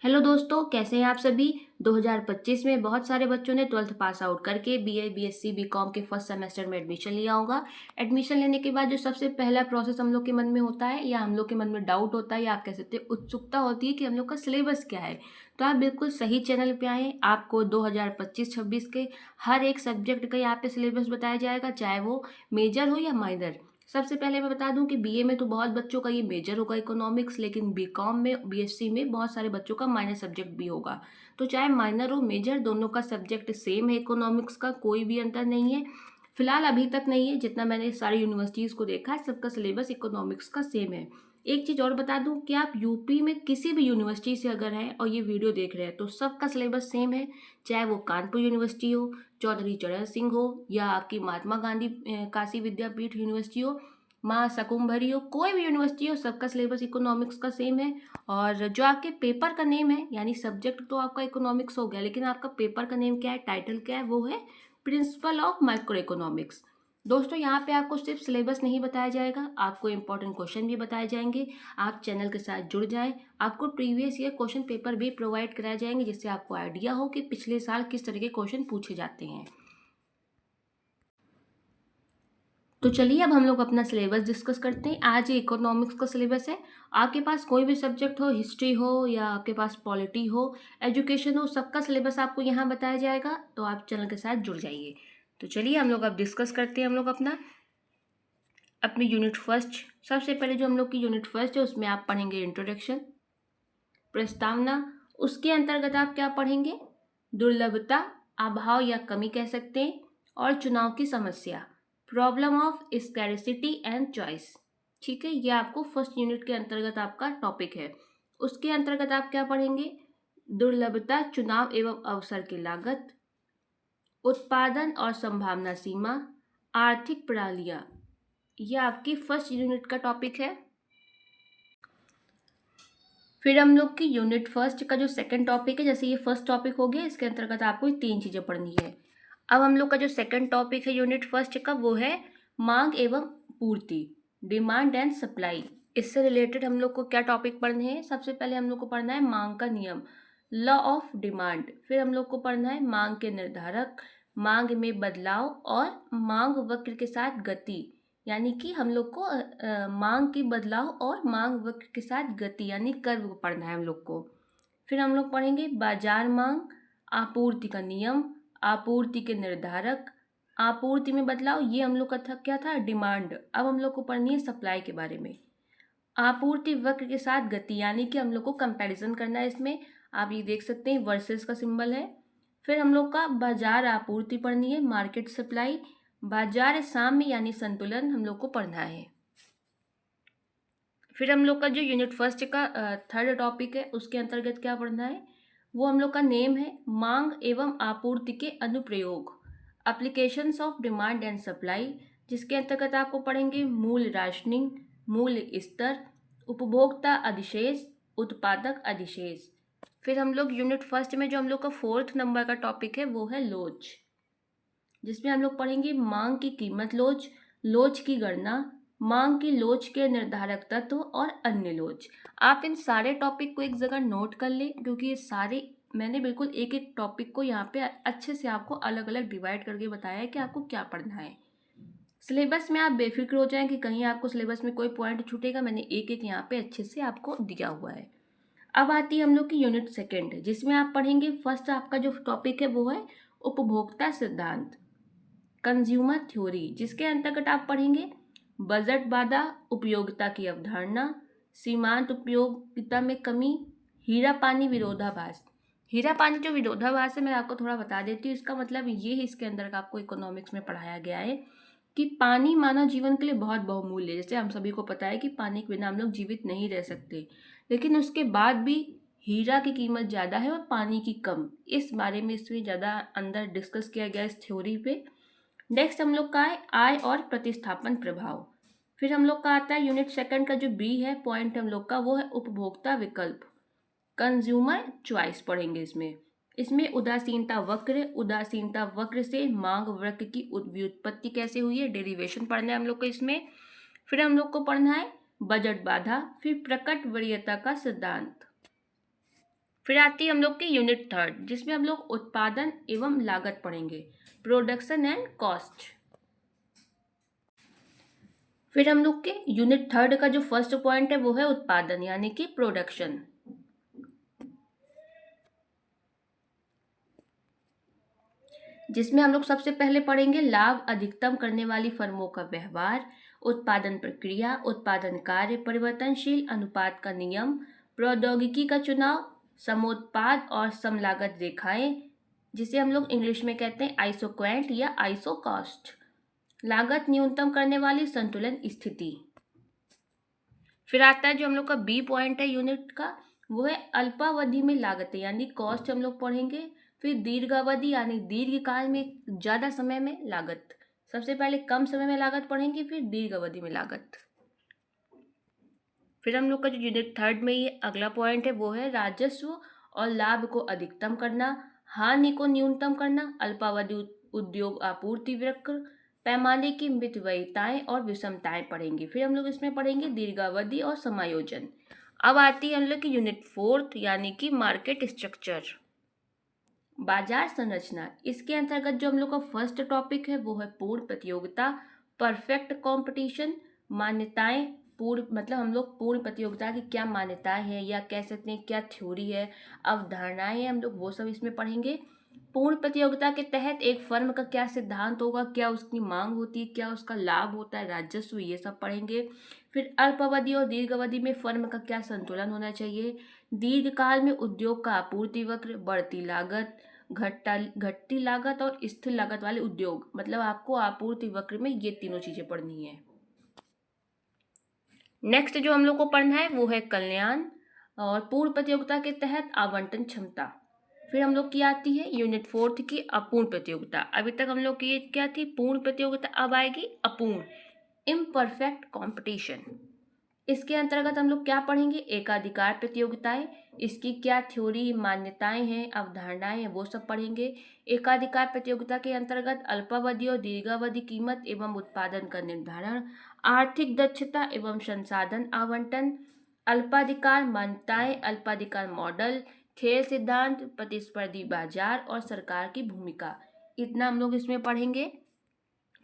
Hello दोस्तों, कैसे हैं आप सभी। 2025 में बहुत सारे बच्चों ने 12th पास आउट करके बीए, बीएससी, बीकॉम के फर्स्ट सेमेस्टर में एडमिशन लिया होगा। एडमिशन लेने के बाद जो सबसे पहला प्रोसेस हम लोग के मन में होता है या हम लोग के मन में डाउट होता है या आप कह सकते हैं उत्सुकता होती है कि हम लोग का सिलेबस क्या है। तो आप बिल्कुल सही चैनल पे आए। आपको 2025-26 के हर एक सब्जेक्ट का यहाँ पे सिलेबस बताया जाएगा, चाहे वो मेजर हो या माइनर। सबसे पहले मैं बता दूं कि बीए में तो बहुत बच्चों का ये मेजर होगा इकोनॉमिक्स, लेकिन बीकॉम में, बीएससी में बहुत सारे बच्चों का माइनर सब्जेक्ट भी होगा। तो चाहे माइनर हो मेजर, दोनों का सब्जेक्ट सेम है, इकोनॉमिक्स का कोई भी अंतर नहीं है। फिलहाल अभी तक नहीं है, जितना मैंने सारी यूनिवर्सिटीज़ को देखा है सबका सिलेबस इकोनॉमिक्स का सेम है। एक चीज़ और बता दूं कि आप यूपी में किसी भी यूनिवर्सिटी से अगर हैं और ये वीडियो देख रहे हैं तो सबका सिलेबस सेम है। चाहे वो कानपुर यूनिवर्सिटी हो, चौधरी चरण सिंह हो, या आपकी महात्मा गांधी काशी विद्यापीठ यूनिवर्सिटी हो, माँ शाकुंभरी हो, कोई भी यूनिवर्सिटी हो, सबका सिलेबस इकोनॉमिक्स का सेम है। और जो आपके पेपर का नेम है, यानी सब्जेक्ट तो आपका इकोनॉमिक्स हो गया, लेकिन आपका पेपर का नेम क्या है, टाइटल क्या है, वो है प्रिंसिपल ऑफ माइक्रो इकोनॉमिक्स। दोस्तों, यहाँ पे आपको सिर्फ सिलेबस नहीं बताया जाएगा, आपको इंपॉर्टेंट क्वेश्चन भी बताए जाएंगे। आप चैनल के साथ जुड़ जाएं। आपको प्रीवियस ईयर क्वेश्चन पेपर भी प्रोवाइड कराए जाएंगे, जिससे आपको आइडिया हो कि पिछले साल किस तरह के क्वेश्चन पूछे जाते हैं। तो चलिए अब हम लोग अपना सिलेबस डिस्कस करते हैं। आज ये इकोनॉमिक्स का सिलेबस है। आपके पास कोई भी सब्जेक्ट हो, हिस्ट्री हो या आपके पास पॉलिटी हो, एजुकेशन हो, सबका सिलेबस आपको यहाँ बताया जाएगा। तो आप चैनल के साथ जुड़ जाइए। तो चलिए हम लोग अब डिस्कस करते हैं। हम लोग अपनी यूनिट फर्स्ट, सबसे पहले जो हम लोग की यूनिट फर्स्ट है उसमें आप पढ़ेंगे इंट्रोडक्शन, प्रस्तावना। उसके अंतर्गत आप क्या पढ़ेंगे, दुर्लभता, अभाव या कमी कह सकते हैं, और चुनाव की समस्या, problem of scarcity and choice. ठीक है, ये आपको फर्स्ट यूनिट के अंतर्गत आपका टॉपिक है। उसके अंतर्गत आप क्या पढ़ेंगे, दुर्लभता, चुनाव एवं अवसर की लागत, उत्पादन और संभावना सीमा, आर्थिक प्रणालियाँ। ये आपकी फर्स्ट यूनिट का टॉपिक है। फिर हम लोग की यूनिट फर्स्ट का जो सेकंड टॉपिक है, जैसे ये फर्स्ट टॉपिक हो गया, इसके अंतर्गत आपको 3 चीज़ें पढ़नी है। अब हम लोग का जो सेकंड टॉपिक है यूनिट फर्स्ट का, वो है मांग एवं पूर्ति, डिमांड एंड सप्लाई। इससे रिलेटेड हम लोग को क्या टॉपिक पढ़ने हैं, सबसे पहले हम लोग को पढ़ना है मांग का नियम, लॉ ऑफ डिमांड। फिर हम लोग को पढ़ना है मांग के निर्धारक, मांग में बदलाव और मांग वक्र के साथ गति। यानी कि हम लोग को मांग की बदलाव और मांग वक्र के साथ गति यानी कर्व पढ़ना है हम लोग को। फिर हम लोग पढ़ेंगे बाजार मांग, आपूर्ति का नियम, आपूर्ति के निर्धारक, आपूर्ति में बदलाव। ये हम लोग का था क्या था, डिमांड। अब हम लोग को पढ़नी है सप्लाई के बारे में, आपूर्ति वक्र के साथ गति, यानी कि हम लोग को कंपैरिजन करना है इसमें। आप ये देख सकते हैं वर्सेस का सिंबल है। फिर हम लोग का बाजार आपूर्ति पढ़नी है, मार्केट सप्लाई, बाजार साम्य यानी संतुलन हम लोग को पढ़ना है। फिर हम लोग का जो यूनिट फर्स्ट का थर्ड टॉपिक है, उसके अंतर्गत क्या पढ़ना है, वो हम लोग का नेम है मांग एवं आपूर्ति के अनुप्रयोग, applications of demand and supply. जिसके अंतर्गत आपको पढ़ेंगे मूल राशनिंग, मूल्य स्तर, उपभोक्ता अधिशेष, उत्पादक अधिशेष। फिर हम लोग यूनिट फर्स्ट में जो हम लोग का फोर्थ नंबर का टॉपिक है वो है लोच, जिसमें हम लोग पढ़ेंगे मांग की कीमत लोच, लोच की गणना, मांग की लोच के निर्धारक तत्व और अन्य लोच। आप इन सारे टॉपिक को एक जगह नोट कर लें, क्योंकि ये सारे मैंने बिल्कुल एक एक टॉपिक को यहाँ पे अच्छे से आपको अलग अलग डिवाइड करके बताया है कि आपको क्या पढ़ना है। सिलेबस में आप बेफिक्र हो जाएं कि कहीं आपको सिलेबस में कोई पॉइंट छूटेगा, मैंने एक एक यहाँ पे अच्छे से आपको दिया हुआ है। अब आती है हम लोग की यूनिट सेकेंड, जिसमें आप पढ़ेंगे फर्स्ट आपका जो टॉपिक है वो है उपभोक्ता सिद्धांत, कंज्यूमर थ्योरी। जिसके अंतर्गत आप पढ़ेंगे बजट बाधा, उपयोगिता की अवधारणा, सीमांत उपयोगिता में कमी, हीरा पानी विरोधाभास। हीरा पानी जो विरोधाभास है, मैं आपको थोड़ा बता देती हूँ। इसका मतलब ये है, इसके अंदर का आपको इकोनॉमिक्स में पढ़ाया गया है कि पानी मानव जीवन के लिए बहुत बहुमूल्य है। जैसे हम सभी को पता है कि पानी के बिना हम लोग जीवित नहीं रह सकते, लेकिन उसके बाद भी हीरा की कीमत ज़्यादा है और पानी की कम। इस बारे में इसमें ज़्यादा अंदर डिस्कस किया गया इस थ्योरी पे। नेक्स्ट हम लोग का है आय और प्रतिस्थापन प्रभाव। फिर हम लोग का आता है यूनिट सेकंड का जो बी है पॉइंट हम लोग का, वो है उपभोक्ता विकल्प, कंज्यूमर चॉइस पढ़ेंगे इसमें। इसमें उदासीनता वक्र, उदासीनता वक्र से मांग वक्र की व्युत्पत्ति कैसे हुई है, डेरिवेशन पढ़ना है हम लोग को इसमें। फिर हम लोग को पढ़ना है बजट बाधा, फिर प्रकट वरीयता का सिद्धांत। फिर आती है हम लोग की यूनिट थर्ड, जिसमें हम लोग उत्पादन एवं लागत पढ़ेंगे, प्रोडक्शन एंड कॉस्ट। फिर हम लोग के यूनिट थर्ड का जो फर्स्ट पॉइंट है वो है उत्पादन यानी कि प्रोडक्शन, जिसमें हम लोग सबसे पहले पढ़ेंगे लाभ अधिकतम करने वाली फर्मों का व्यवहार, उत्पादन प्रक्रिया, उत्पादन कार्य, परिवर्तनशील अनुपात का नियम, प्रौद्योगिकी का चुनाव, समोत्पाद और समलागत रेखाएं, जिसे हम लोग इंग्लिश में कहते हैं आइसोक्वेंट या आइसो कॉस्ट, लागत न्यूनतम करने वाली संतुलन स्थिति। फिर आता है जो हम लोग का बी पॉइंट है यूनिट का, वो है अल्पावधि में लागतें यानी कॉस्ट हम लोग पढ़ेंगे। फिर दीर्घावधि यानी दीर्घकाल में ज़्यादा समय में लागत, सबसे पहले कम समय में लागत पढ़ेंगे, फिर दीर्घ अवधि में लागत। फिर हम लोग का जो यूनिट थर्ड में ये अगला पॉइंट है वो है राजस्व और लाभ को अधिकतम करना, हानि को न्यूनतम करना, अल्पावधि उद्योग आपूर्ति वक्र, पैमाने की मितव्ययिताएं और विषमताएं पढ़ेंगे। फिर हम लोग इसमें पढ़ेंगे दीर्घावधि और समायोजन। अब आती है हम लोग की यूनिट फोर्थ यानी कि मार्केट स्ट्रक्चर, बाजार संरचना। इसके अंतर्गत जो हम लोग का फर्स्ट टॉपिक है वो है पूर्ण प्रतियोगिता, परफेक्ट कंपटीशन, मान्यताएं, पूर्ण मतलब हम लोग पूर्ण प्रतियोगिता की क्या मान्यताएं हैं या कह सकते हैं क्या थ्योरी है, अवधारणाएं हैं, हम लोग वो सब इसमें पढ़ेंगे। पूर्ण प्रतियोगिता के तहत एक फर्म का क्या सिद्धांत होगा, क्या उसकी मांग होती है, क्या उसका लाभ होता है, राजस्व, ये सब पढ़ेंगे। फिर अल्पावधि और दीर्घ अवधि में फर्म का क्या संतुलन होना चाहिए, दीर्घकाल में उद्योग का आपूर्ति वक्र, बढ़ती लागत, घटती लागत और स्थिर लागत वाले उद्योग, मतलब आपको आपूर्ति वक्र में ये तीनों चीजें पढ़नी है। नेक्स्ट जो हम लोग को पढ़ना है वो है कल्याण और पूर्ण प्रतियोगिता के तहत आवंटन क्षमता। फिर हम लोग की आती है यूनिट फोर्थ की अपूर्ण प्रतियोगिता। अभी तक हम लोग की ये क्या थी, पूर्ण प्रतियोगिता, अब आएगी अपूर्ण, इम्परफेक्ट कंपटीशन। इसके अंतर्गत हम लोग क्या पढ़ेंगे, एकाधिकार प्रतियोगिताएं, इसकी क्या थ्योरी, मान्यताएं हैं, अवधारणाएं हैं, वो सब पढ़ेंगे। एकाधिकार प्रतियोगिता के अंतर्गत अल्पावधि और दीर्घावधि कीमत एवं उत्पादन का निर्धारण, आर्थिक दक्षता एवं संसाधन आवंटन, अल्पाधिकार मान्यताएं, अल्पाधिकार मॉडल, खेल सिद्धांत, प्रतिस्पर्धी बाजार और सरकार की भूमिका, इतना हम लोग इसमें पढ़ेंगे।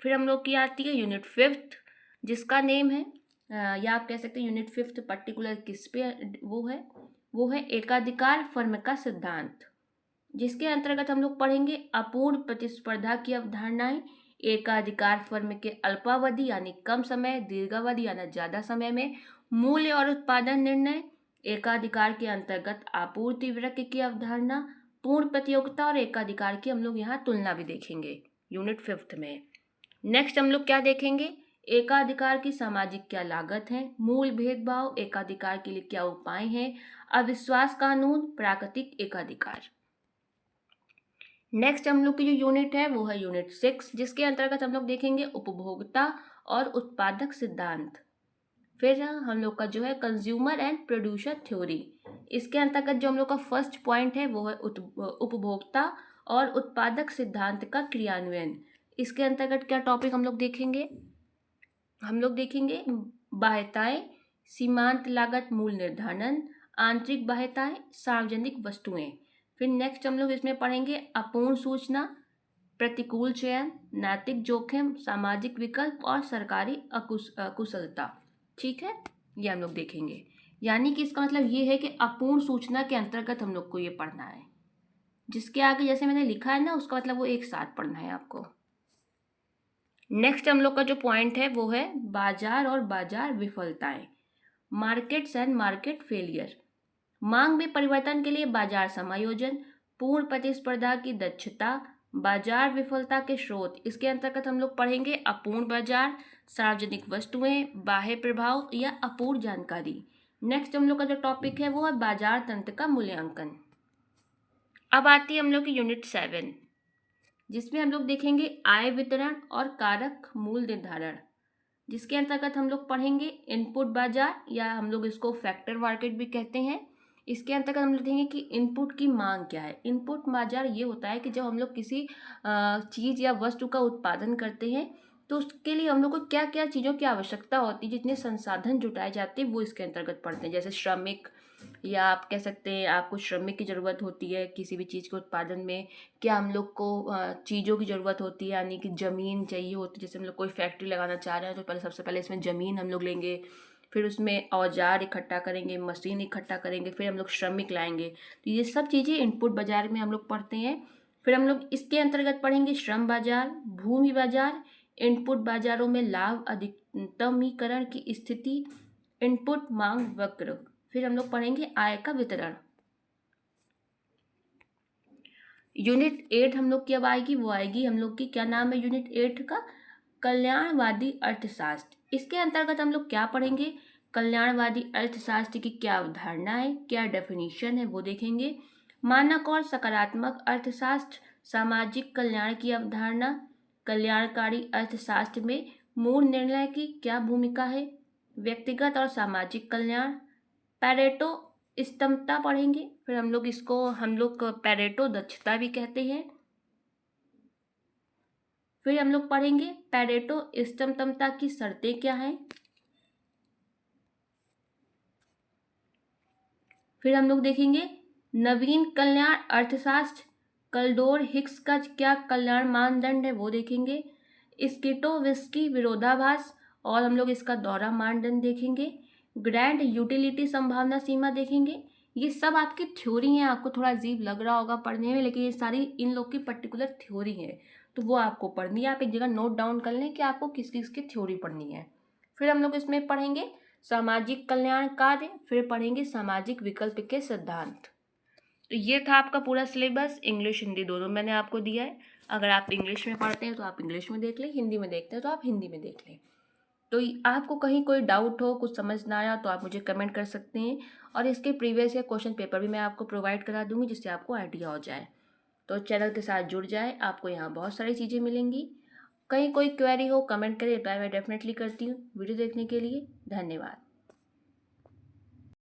फिर हम लोग की आती है यूनिट फिफ्थ, जिसका नेम है या आप कह सकते हैं यूनिट फिफ्थ पर्टिकुलर किस पे वो है एकाधिकार फर्म का सिद्धांत, जिसके अंतर्गत हम लोग पढ़ेंगे अपूर्ण प्रतिस्पर्धा की अवधारणाएं, एकाधिकार फर्म के अल्पावधि यानी कम समय, दीर्घावधि यानी ज़्यादा समय में मूल्य और उत्पादन निर्णय, एकाधिकार के अंतर्गत आपूर्ति वक्र की अवधारणा, पूर्ण प्रतियोगिता और एकाधिकार की हम लोग यहाँ तुलना भी देखेंगे यूनिट फिफ्थ में। नेक्स्ट हम लोग क्या देखेंगे, एकाधिकार की सामाजिक क्या लागत है, मूल भेदभाव, एकाधिकार के लिए क्या उपाय हैं, अविश्वास कानून, प्राकृतिक एकाधिकार। नेक्स्ट हम लोग की जो यूनिट है वो है यूनिट 6, जिसके अंतर्गत हम लोग देखेंगे उपभोक्ता और उत्पादक सिद्धांत। फिर हम लोग का जो है कंज्यूमर एंड प्रोड्यूसर थ्योरी। इसके अंतर्गत जो हम लोग का फर्स्ट पॉइंट है वो है उपभोक्ता और उत्पादक सिद्धांत का क्रियान्वयन। इसके अंतर्गत क्या टॉपिक हम लोग देखेंगे, हम लोग देखेंगे बाह्यताएं, सीमांत लागत मूल निर्धारण, आंतरिक बाह्यताएं, सार्वजनिक वस्तुएं। फिर नेक्स्ट हम लोग इसमें पढ़ेंगे अपूर्ण सूचना, प्रतिकूल चयन, नैतिक जोखिम, सामाजिक विकल्प और सरकारी अकुशलता। ठीक है, ये हम लोग देखेंगे। यानी कि इसका मतलब ये है कि अपूर्ण सूचना के अंतर्गत हम लोग को ये पढ़ना है, जिसके आगे जैसे मैंने लिखा है ना उसका मतलब वो एक साथ पढ़ना है आपको। नेक्स्ट हम लोग का जो पॉइंट है वो है बाजार और बाजार विफलताएं, मार्केट्स एंड मार्केट फेलियर, मांग में परिवर्तन के लिए बाजार समायोजन, पूर्ण प्रतिस्पर्धा की दक्षता, बाजार विफलता के स्रोत। इसके अंतर्गत हम लोग पढ़ेंगे अपूर्ण बाजार, सार्वजनिक वस्तुएं, बाह्य प्रभाव या अपूर्ण जानकारी। नेक्स्ट हम लोग का जो टॉपिक है वो है बाजार तंत्र का मूल्यांकन। अब आती है हम लोग की यूनिट 7, जिसमें हम लोग देखेंगे आय वितरण और कारक मूल निर्धारण, जिसके अंतर्गत हम लोग पढ़ेंगे इनपुट बाजार या हम लोग इसको फैक्टर मार्केट भी कहते हैं। इसके अंतर्गत हम लोग देखेंगे कि इनपुट की मांग क्या है। इनपुट बाजार ये होता है कि जब हम लोग किसी चीज़ या वस्तु का उत्पादन करते हैं तो उसके लिए हम लोग को क्या क्या चीज़ों की आवश्यकता होती है, जितने संसाधन जुटाए जाते हैं वो इसके अंतर्गत पढ़ते हैं, जैसे श्रमिक, या आप कह सकते हैं आपको श्रमिक की ज़रूरत होती है किसी भी चीज़ के उत्पादन में, क्या हम लोग को चीज़ों की ज़रूरत होती है, यानी कि ज़मीन चाहिए होती है। जैसे हम लोग कोई फैक्ट्री लगाना चाह रहे हैं तो पहले सबसे पहले इसमें ज़मीन हम लोग लेंगे, फिर उसमें औजार इकट्ठा करेंगे, मशीन इकट्ठा करेंगे, फिर हम लोग श्रमिक लाएंगे। तो ये सब चीज़ें इनपुट बाजार में हम लोग पढ़ते हैं। फिर हम लोग इसके अंतर्गत पढ़ेंगे श्रम बाजार, भूमि बाजार, इनपुट बाजारों में लाभ अधिकतमीकरण की स्थिति, इनपुट मांग वक्र। फिर हम लोग पढ़ेंगे आय का वितरण। यूनिट 8 हम लोग की अब आएगी, वो आएगी हम लोग की, क्या नाम है यूनिट 8 का, कल्याणवादी अर्थशास्त्र। इसके अंतर्गत हम लोग क्या पढ़ेंगे, कल्याणवादी अर्थशास्त्र की क्या अवधारणा है, क्या डेफिनेशन है वो देखेंगे। मानक और सकारात्मक अर्थशास्त्र, सामाजिक कल्याण की अवधारणा, कल्याणकारी अर्थशास्त्र में मूल निर्णय की क्या भूमिका है, व्यक्तिगत और सामाजिक कल्याण, पैरेटो स्तंभता पढ़ेंगे। फिर हम लोग पैरेटो दक्षता भी कहते हैं। फिर हम लोग पढ़ेंगे पैरेटो स्तंभता की शर्तें क्या हैं। फिर हम लोग देखेंगे नवीन कल्याण अर्थशास्त्र, कलडोर हिक्स का क्या कल्याण मानदंड है वो देखेंगे। स्किटोविस्की विरोधाभास और हम लोग इसका दोहरा मानदंड देखेंगे। ग्रैंड यूटिलिटी संभावना सीमा देखेंगे। ये सब आपकी थ्योरी है, आपको थोड़ा अजीब लग रहा होगा पढ़ने में, लेकिन ये सारी इन लोग की पर्टिकुलर थ्योरी है, तो वो आपको पढ़नी है। आप एक जगह नोट डाउन कर लें कि आपको किस किस की थ्योरी पढ़नी है। फिर हम लोग इसमें पढ़ेंगे सामाजिक कल्याण कार्य, फिर पढ़ेंगे सामाजिक विकल्प के सिद्धांत। तो ये था आपका पूरा सिलेबस, इंग्लिश हिंदी दोनों मैंने आपको दिया है। अगर आप इंग्लिश में पढ़ते हैं तो आप इंग्लिश में देख लें, हिंदी में देखते हैं तो आप हिंदी में देख लें। तो आपको कहीं कोई डाउट हो, कुछ समझ ना आया तो आप मुझे कमेंट कर सकते हैं, और इसके प्रीवियस या क्वेश्चन पेपर भी मैं आपको प्रोवाइड करा दूंगी जिससे आपको आइडिया हो जाए। तो चैनल के साथ जुड़ जाए, आपको यहाँ बहुत सारी चीज़ें मिलेंगी। कहीं कोई क्वेरी हो कमेंट करें, रिप्लाई मैं डेफिनेटली करती हूँ। वीडियो देखने के लिए धन्यवाद।